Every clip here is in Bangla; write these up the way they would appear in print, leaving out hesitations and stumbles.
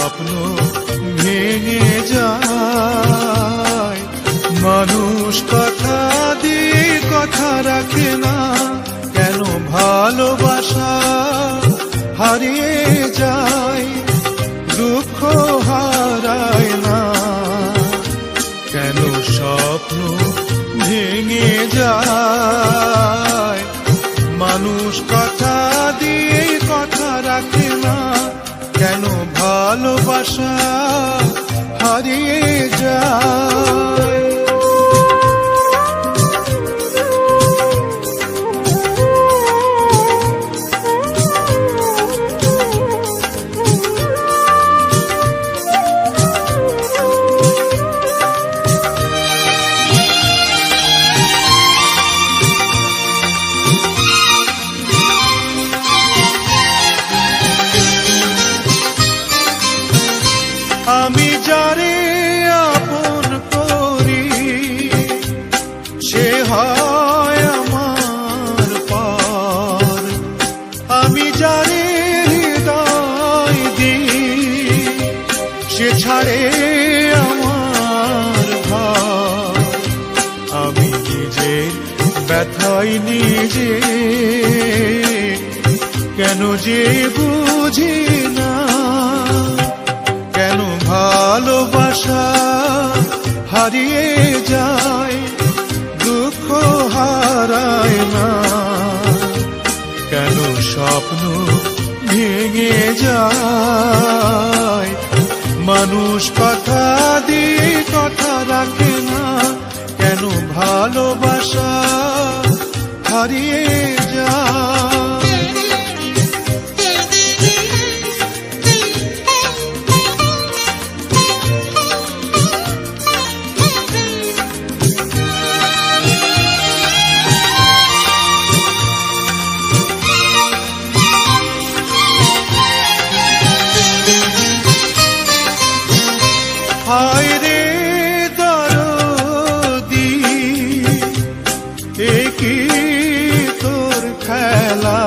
স্বপ্ন ভেঙে যায়। মানুষ কথা দিয়ে কথা রাখে না, কেন ভালোবাসা হারিয়ে যায়। দুঃখ হারায় না, কেন স্বপ্ন ভেঙে যায়। মানুষ কথা দিয়ে কথা রাখে না, কেন ভালোবাসা হারিয়ে যায়। আমি যারে আপন করি সে হয় আমার পার। আমি যারে হৃদয় দিই সে ছাড়ে আমার ভার। আমি নিজের ব্যথাই নিজে কেন যে বুঝি না, কেন ভালোবাসা হারিয়ে যায়। দুঃখ হারায় না, কেন স্বপ্ন ভেঙে যায়। মানুষ কথা দিয়ে কথা রাখে না, কেন ভালোবাসা হারিয়ে যায়। হায় রে দরদি, এ কি তোর খেলা।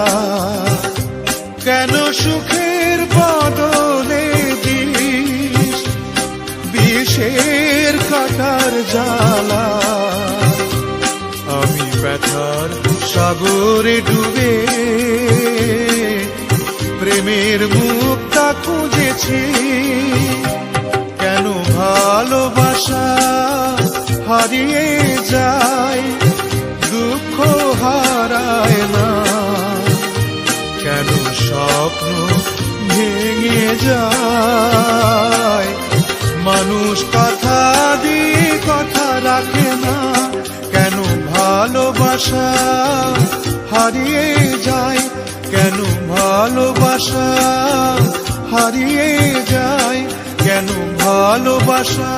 কেন সুখের বদলে দিস বিষের কাটার জ্বালা। আমি ব্যথার সাগরে ডুবে প্রেমের মুক্তা খুঁজেছি, কেন ভালোবাসা হারিয়ে যায়। দুঃখ হারায় না, কেন স্বপ্ন ভেঙে যায়। মানুষ কথা দিয়ে কথা রাখে না, কেন ভালোবাসা হারিয়ে যায়। কেন ভালোবাসা হারিয়ে যায়, কেন ভালোবাসা